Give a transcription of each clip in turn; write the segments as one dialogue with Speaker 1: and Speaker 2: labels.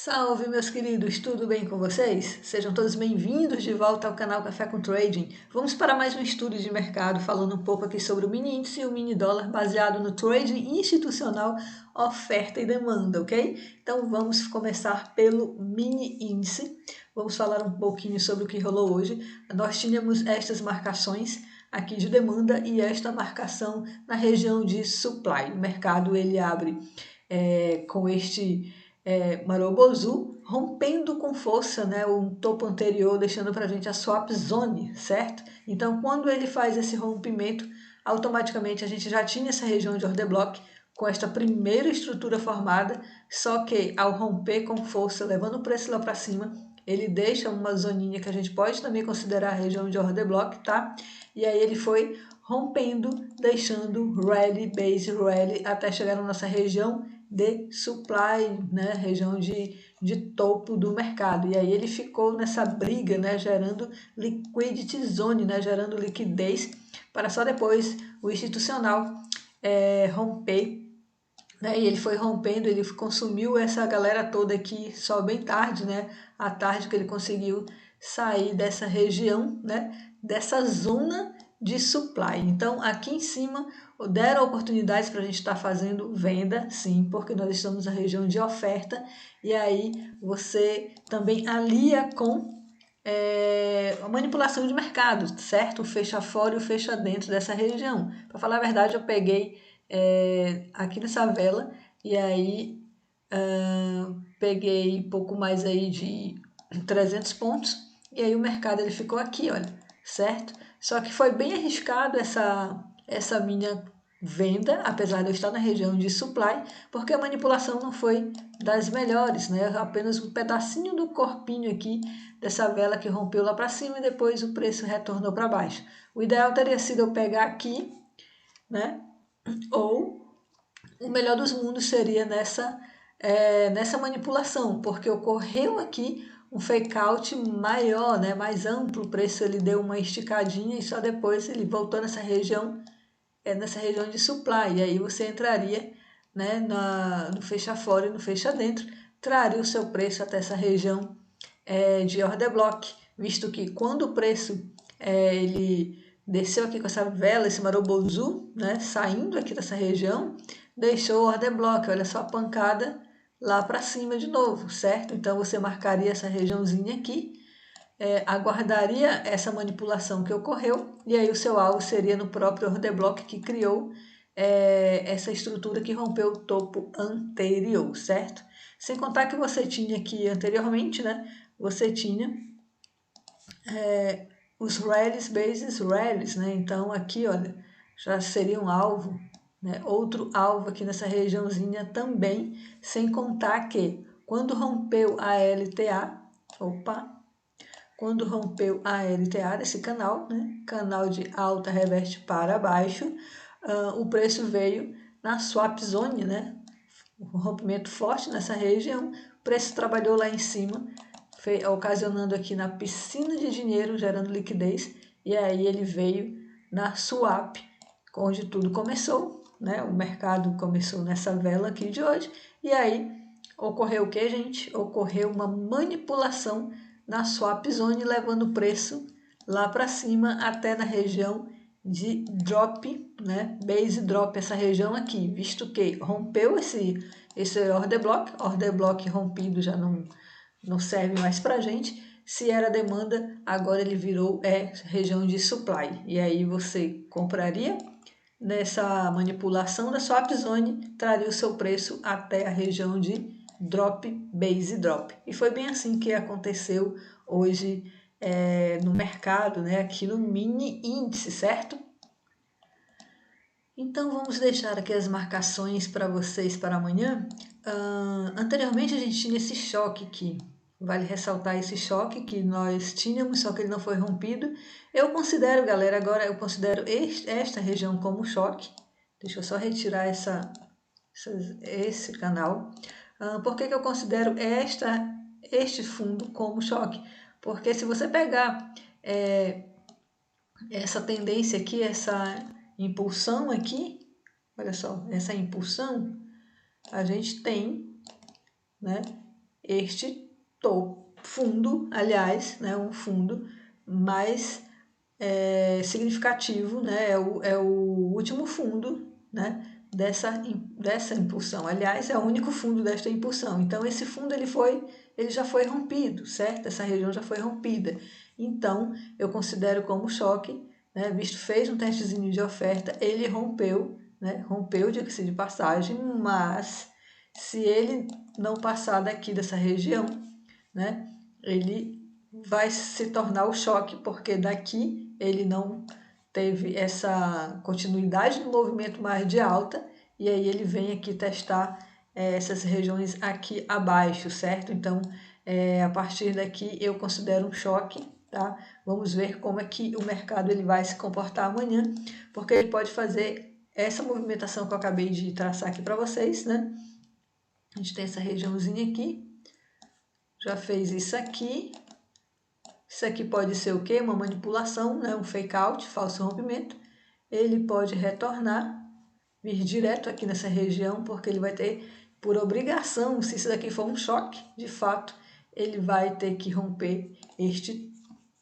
Speaker 1: Salve, meus queridos, tudo bem com vocês? Sejam todos bem-vindos de volta ao canal Café com Trading. Vamos para mais um estudo de mercado, falando um pouco aqui sobre o mini índice e o mini dólar, baseado no trading institucional, oferta e demanda, ok? Então vamos começar pelo mini índice. Vamos falar um pouquinho sobre o que rolou hoje. Nós tínhamos estas marcações aqui de demanda e esta marcação na região de supply. O mercado ele abre com este Marobozu, rompendo com força, né, o topo anterior, deixando para a gente a swap zone, certo? Então, quando ele faz esse rompimento, automaticamente a gente já tinha essa região de order block com esta primeira estrutura formada, só que ao romper com força, levando o preço lá para cima, ele deixa uma zoninha que a gente pode também considerar a região de order block, tá? E aí ele foi rompendo, deixando rally, base rally, até chegar na nossa região de supply, né, região de topo do mercado. E aí ele ficou nessa briga, né, gerando liquidity zone, né, gerando liquidez, para só depois o institucional romper. Né, e ele foi rompendo, ele consumiu essa galera toda aqui só bem tarde, né, à tarde que ele conseguiu sair dessa região, né, dessa zona de supply. Então, aqui em cima, deram oportunidades para a gente estar fazendo venda, sim, porque nós estamos na região de oferta, e aí você também alia com a manipulação de mercado, certo? O fecha fora e o fecha dentro dessa região. Para falar a verdade, eu peguei aqui nessa vela, e aí peguei pouco mais aí de 300 pontos, e aí o mercado ele ficou aqui, olha, certo? Só que foi bem arriscado essa minha venda, apesar de eu estar na região de supply, porque a manipulação não foi das melhores, né? Apenas um pedacinho do corpinho aqui dessa vela que rompeu lá para cima e depois o preço retornou para baixo. O ideal teria sido eu pegar aqui, né? Ou o melhor dos mundos seria nessa manipulação, porque ocorreu aqui um fake out maior, né, mais amplo, o preço ele deu uma esticadinha e só depois ele voltou nessa região de supply, e aí você entraria, né, no fecha fora e no fecha dentro, traria o seu preço até essa região de order block, visto que quando o preço ele desceu aqui com essa vela, esse Marobozu, né, saindo aqui dessa região, deixou o order block, olha só a pancada lá para cima de novo, certo? Então você marcaria essa regiãozinha aqui, aguardaria essa manipulação que ocorreu, e aí o seu alvo seria no próprio order block que criou essa estrutura que rompeu o topo anterior, certo? Sem contar que você tinha aqui anteriormente, né? Você tinha os rallies, bases rallies, né? Então aqui, olha, já seria um alvo, né? Outro alvo aqui nessa regiãozinha também, sem contar que quando rompeu a LTA, quando rompeu a LTA desse canal, né? Canal de alta reverte para baixo, o preço veio na swap zone, né? Um rompimento forte nessa região, o preço trabalhou lá em cima, ocasionando aqui na piscina de dinheiro, gerando liquidez, e aí ele veio na swap, onde tudo começou, né? O mercado começou nessa vela aqui de hoje, e aí ocorreu o que, gente? Ocorreu uma manipulação na swap zone, levando o preço lá para cima até na região de drop, né? Base drop, essa região aqui, visto que rompeu esse order block rompido já não serve mais para a gente. Se era demanda, agora ele virou região de supply. E aí você compraria nessa manipulação da swap zone, traria o seu preço até a região de drop, base drop. E foi bem assim que aconteceu hoje no mercado, né, aqui no mini índice, certo? Então vamos deixar aqui as marcações para vocês para amanhã. Anteriormente a gente tinha esse choque aqui. Vale ressaltar esse choque que nós tínhamos, só que ele não foi rompido. Eu considero, galera, agora eu considero esta região como choque. Deixa eu só retirar esse canal. Por que eu considero este fundo como choque? Porque se você pegar essa tendência aqui, essa impulsão aqui, olha só, essa impulsão, a gente tem, né, este fundo, aliás, né, um fundo mais significativo, né, é o último fundo, né, dessa impulsão. Aliás, é o único fundo desta impulsão. Então, esse fundo ele já foi rompido, certo? Essa região já foi rompida. Então, eu considero como choque, né, visto fez um testezinho de oferta, ele rompeu, né, rompeu, diga-se de passagem, mas se ele não passar daqui dessa região, né, ele vai se tornar o choque, porque daqui ele não teve essa continuidade no movimento mais de alta, e aí ele vem aqui testar essas regiões aqui abaixo, certo? Então, a partir daqui eu considero um choque, tá? Vamos ver como é que o mercado ele vai se comportar amanhã, porque ele pode fazer essa movimentação que eu acabei de traçar aqui para vocês, né? A gente tem essa regiãozinha aqui, já fez isso aqui. Isso aqui pode ser o quê? Uma manipulação, né? Um fake out, falso rompimento. Ele pode retornar, vir direto aqui nessa região, porque ele vai ter, por obrigação, se isso daqui for um choque, de fato, ele vai ter que romper este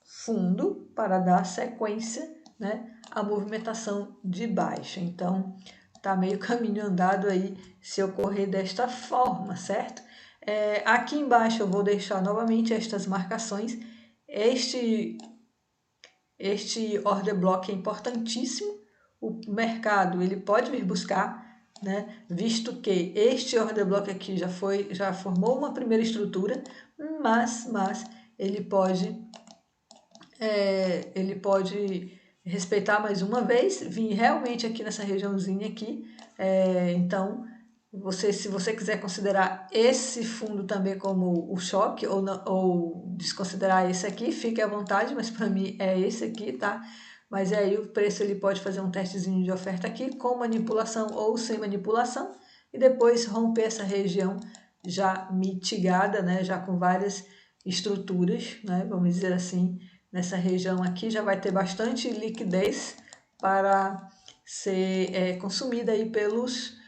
Speaker 1: fundo para dar sequência, né, à movimentação de baixa. Então, tá meio caminho andado aí se ocorrer desta forma, certo? Aqui embaixo eu vou deixar novamente estas marcações. Este order block é importantíssimo. O mercado ele pode vir buscar, né, visto que este order block aqui já formou uma primeira estrutura, mas ele pode respeitar mais uma vez, vir realmente aqui nessa regiãozinha aqui. Então, se você quiser considerar esse fundo também como o choque ou desconsiderar esse aqui, fique à vontade, mas para mim é esse aqui, tá? Mas aí o preço ele pode fazer um testezinho de oferta aqui com manipulação ou sem manipulação e depois romper essa região já mitigada, né? Já com várias estruturas, né? Vamos dizer assim, nessa região aqui já vai ter bastante liquidez para ser consumida aí pelos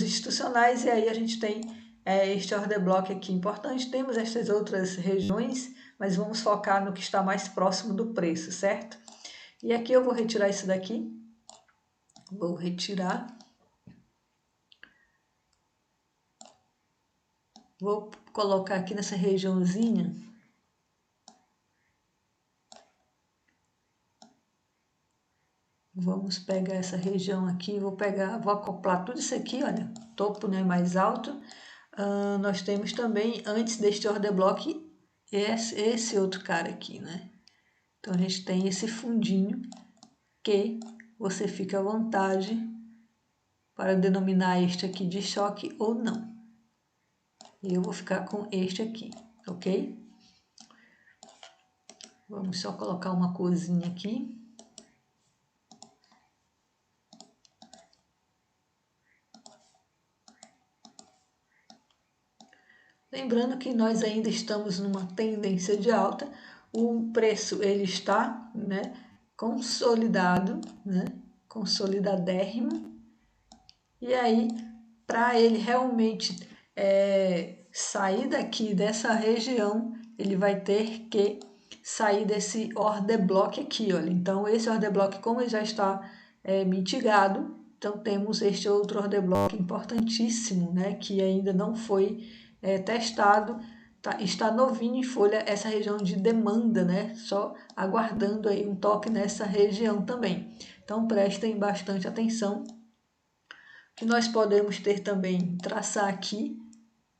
Speaker 1: institucionais, e aí a gente tem este order block aqui importante. Temos estas outras regiões, mas vamos focar no que está mais próximo do preço, certo? E aqui eu vou retirar isso daqui, vou retirar, vou colocar aqui nessa regiãozinha, vamos pegar essa região aqui, vou acoplar tudo isso aqui, olha, topo, né, mais alto. Nós temos também, antes deste order block, esse outro cara aqui, né? Então, a gente tem esse fundinho que você fica à vontade para denominar este aqui de choque ou não. E eu vou ficar com este aqui, ok? Vamos só colocar uma corzinha aqui. Lembrando que nós ainda estamos numa tendência de alta, o preço ele está, né, consolidado, né, consolidadérrimo, e aí para ele realmente sair daqui dessa região, ele vai ter que sair desse order block aqui, olha. Então esse order block, como ele já está mitigado, então temos este outro order block importantíssimo, né, que ainda não foi testado, está novinho em folha, essa região de demanda, né, só aguardando aí um toque nessa região também. Então prestem bastante atenção, que nós podemos ter também, traçar aqui,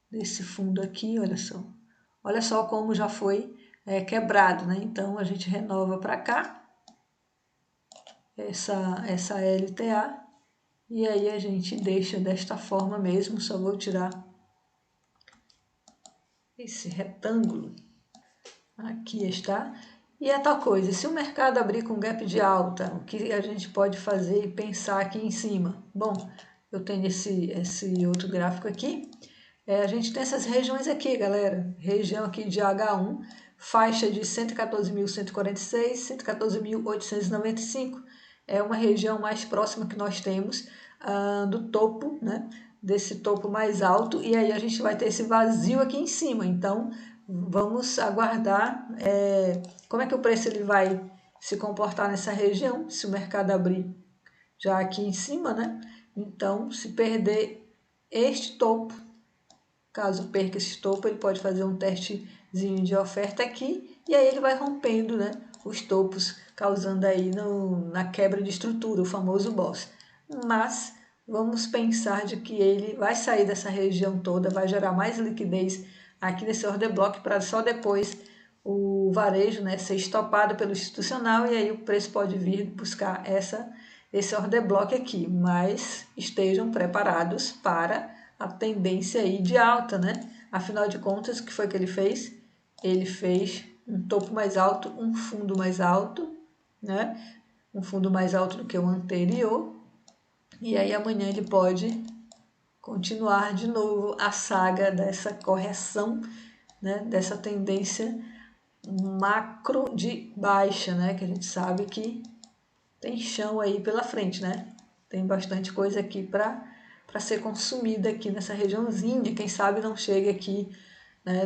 Speaker 1: desse fundo aqui, olha só como já foi quebrado, né? Então a gente renova para cá, essa LTA, e aí a gente deixa desta forma mesmo. Só vou tirar esse retângulo, aqui está. E é tal coisa, se o mercado abrir com gap de alta, o que a gente pode fazer e pensar aqui em cima? Bom, eu tenho esse outro gráfico aqui, a gente tem essas regiões aqui, galera, região aqui de H1, faixa de 114.146, 114.895, é uma região mais próxima que nós temos do topo, né, desse topo mais alto, e aí a gente vai ter esse vazio aqui em cima. Então, vamos aguardar como é que o preço ele vai se comportar nessa região, se o mercado abrir já aqui em cima, né? Então, se perder este topo, caso perca esse topo, ele pode fazer um testezinho de oferta aqui, e aí ele vai rompendo, né, os topos, causando aí na quebra de estrutura, o famoso boss. Mas vamos pensar de que ele vai sair dessa região toda, vai gerar mais liquidez aqui nesse order block, para só depois o varejo, né, ser estopado pelo institucional, e aí o preço pode vir buscar esse order block aqui, mas estejam preparados para a tendência aí de alta, né? Afinal de contas, o que foi que ele fez? Ele fez um topo mais alto, um fundo mais alto, né? Um fundo mais alto do que o anterior. E aí amanhã ele pode continuar de novo a saga dessa correção, né? Dessa tendência macro de baixa, né? Que a gente sabe que tem chão aí pela frente, né? Tem bastante coisa aqui para ser consumida aqui nessa regiãozinha. Quem sabe não chega aqui, né,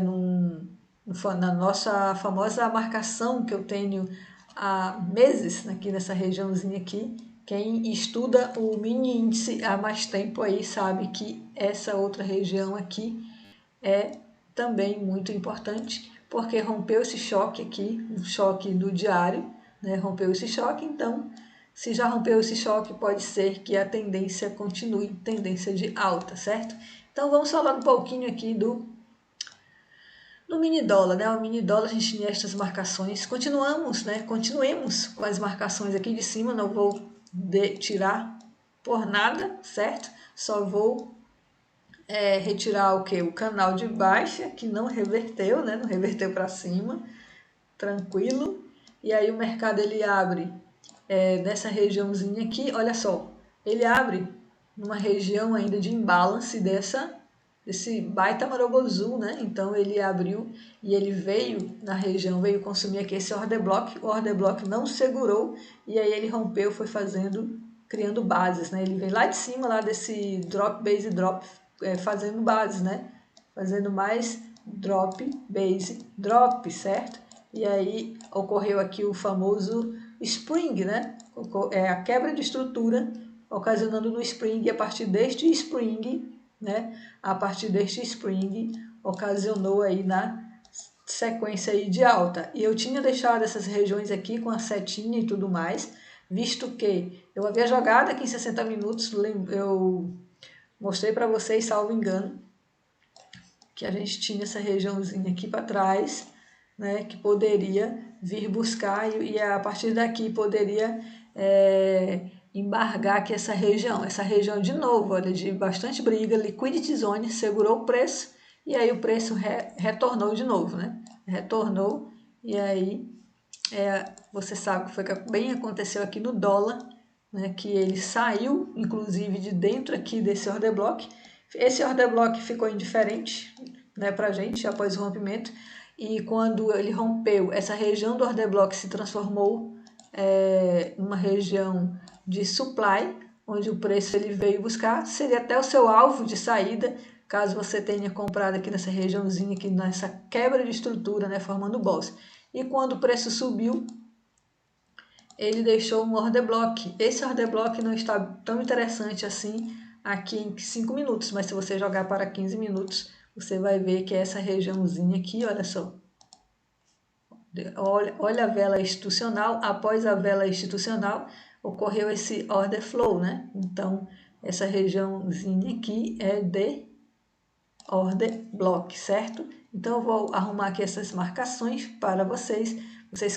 Speaker 1: na nossa famosa marcação que eu tenho há meses aqui nessa regiãozinha aqui. Quem estuda o mini índice há mais tempo aí sabe que essa outra região aqui é também muito importante, porque rompeu esse choque aqui, um choque do diário, né? Rompeu esse choque, então, se já rompeu esse choque, pode ser que a tendência continue, tendência de alta, certo? Então, vamos falar um pouquinho aqui do mini dólar, né? O mini dólar, a gente tinha estas marcações, continuemos com as marcações aqui de cima, não vou tirar por nada, certo? Só vou retirar o que? O canal de baixa, que não reverteu, né? Não reverteu para cima, tranquilo. E aí o mercado ele abre nessa regiãozinha aqui, olha só, ele abre numa região ainda de imbalance desse baita marobozu, né? Então ele abriu e ele veio na região, veio consumir aqui esse order block, o order block não segurou e aí ele rompeu, foi criando bases, né? Ele veio lá de cima, lá desse drop, base, drop, fazendo bases, né? Fazendo mais drop, base, drop, certo? E aí ocorreu aqui o famoso spring, né? A quebra de estrutura, ocasionando no spring, e a partir deste spring, né? A partir deste spring, ocasionou aí na sequência aí de alta. E eu tinha deixado essas regiões aqui com a setinha e tudo mais, visto que eu havia jogado aqui em 60 minutos, eu mostrei para vocês, salvo engano, que a gente tinha essa regiãozinha aqui para trás, né, que poderia vir buscar e a partir daqui poderia embargar aqui essa região de novo, olha, de bastante briga, liquidity zone, segurou o preço e aí o preço retornou de novo, né, retornou e aí você sabe que foi que bem aconteceu aqui no dólar, né, que ele saiu, inclusive, de dentro aqui desse order block. Esse order block ficou indiferente, né, para a gente após o rompimento, e quando ele rompeu, essa região do order block se transformou numa região de supply, onde o preço ele veio buscar, seria até o seu alvo de saída, caso você tenha comprado aqui nessa regiãozinha, aqui nessa quebra de estrutura, né, formando bolsa. E quando o preço subiu, ele deixou um order block. Esse order block não está tão interessante assim aqui em 5 minutos, mas se você jogar para 15 minutos, você vai ver que é essa regiãozinha aqui, olha só. Olha a vela institucional, após a vela institucional, ocorreu esse order flow, né? Então, essa regiãozinha aqui é de order block, certo? Então, eu vou arrumar aqui essas marcações para vocês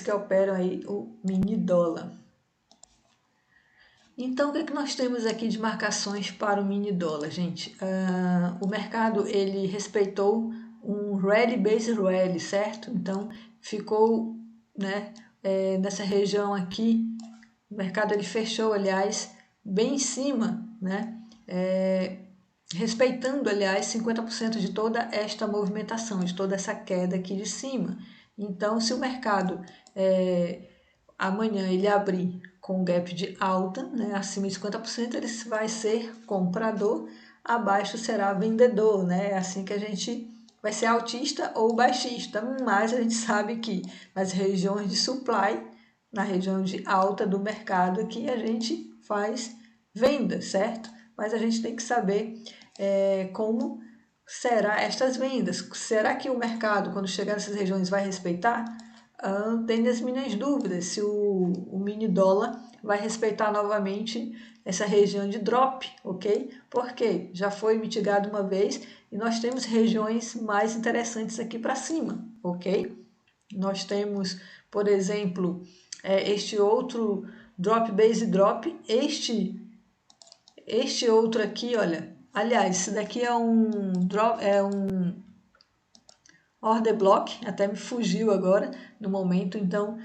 Speaker 1: que operam aí o mini dólar. Então, o que é que nós temos aqui de marcações para o mini dólar, gente? O mercado, ele respeitou um rally base rally, certo? Então, ficou, né, nessa região aqui, o mercado ele fechou, aliás, bem em cima, né? Respeitando, aliás, 50% de toda esta movimentação, de toda essa queda aqui de cima. Então, se o mercado amanhã ele abrir com gap de alta, né, acima de 50%, ele vai ser comprador. abaixo será vendedor, né? É assim que a gente vai ser altista ou baixista, mas a gente sabe que nas regiões de supply, na região de alta do mercado, aqui a gente faz venda, certo? Mas a gente tem que saber como será estas vendas. Será que o mercado, quando chegar nessas regiões, vai respeitar? Tenho as minhas dúvidas se o mini dólar vai respeitar novamente essa região de drop, ok? Porque já foi mitigado uma vez e nós temos regiões mais interessantes aqui para cima, ok? Nós temos, por exemplo, este outro drop base drop, este outro aqui, olha, aliás, esse daqui é um order block, até me fugiu agora no momento, então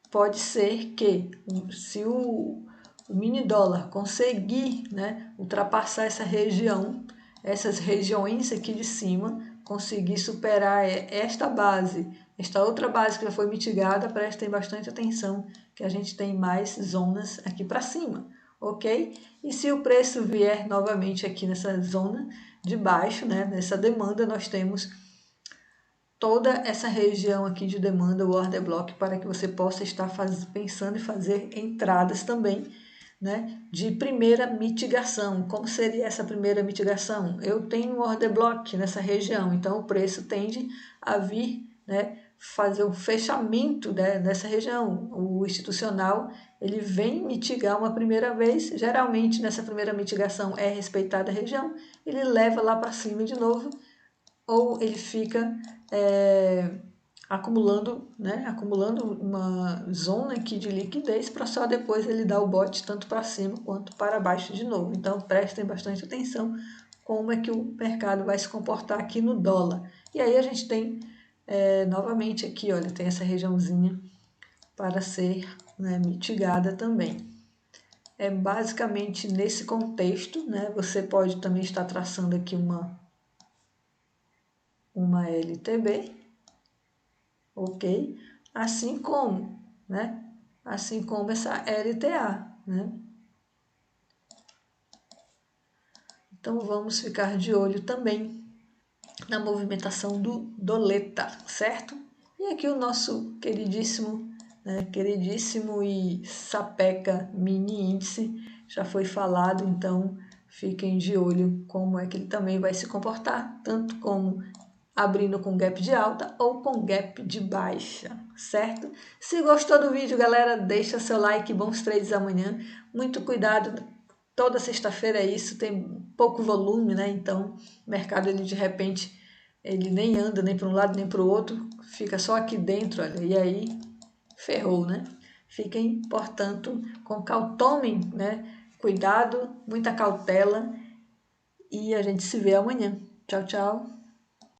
Speaker 1: pode ser que se o mini dólar conseguir, né, ultrapassar essa região, essas regiões aqui de cima, conseguir superar esta base, esta outra base que já foi mitigada, prestem bastante atenção que a gente tem mais zonas aqui para cima, ok? E se o preço vier novamente aqui nessa zona de baixo, né, nessa demanda, nós temos toda essa região aqui de demanda, o order block, para que você possa estar pensando em fazer entradas também, né, de primeira mitigação. Como seria essa primeira mitigação? Eu tenho um order block nessa região, então o preço tende a vir, né, fazer um fechamento, né, nessa região. O institucional, ele vem mitigar uma primeira vez, geralmente nessa primeira mitigação é respeitada a região, ele leva lá para cima de novo, ou ele fica acumulando uma zona aqui de liquidez para só depois ele dar o bote tanto para cima quanto para baixo de novo. Então prestem bastante atenção como é que o mercado vai se comportar aqui no dólar. E aí a gente tem novamente aqui, olha, tem essa regiãozinha para ser, né, mitigada também. É basicamente nesse contexto, né? Você pode também estar traçando aqui uma LTB, ok? Assim como, né? Assim como essa LTA, né? Então vamos ficar de olho também na movimentação do doleta, certo? E aqui o nosso queridíssimo, né, queridíssimo e sapeca mini índice já foi falado, então fiquem de olho como é que ele também vai se comportar, tanto como abrindo com gap de alta ou com gap de baixa, certo? Se gostou do vídeo, galera, deixa seu like, bons trades amanhã. Muito cuidado, toda sexta-feira é isso, tem pouco volume, né? Então, o mercado, ele de repente, ele nem anda nem para um lado nem para o outro, fica só aqui dentro, olha, e aí ferrou, né? Fiquem, portanto, tomem, né, cuidado, muita cautela e a gente se vê amanhã. Tchau, tchau.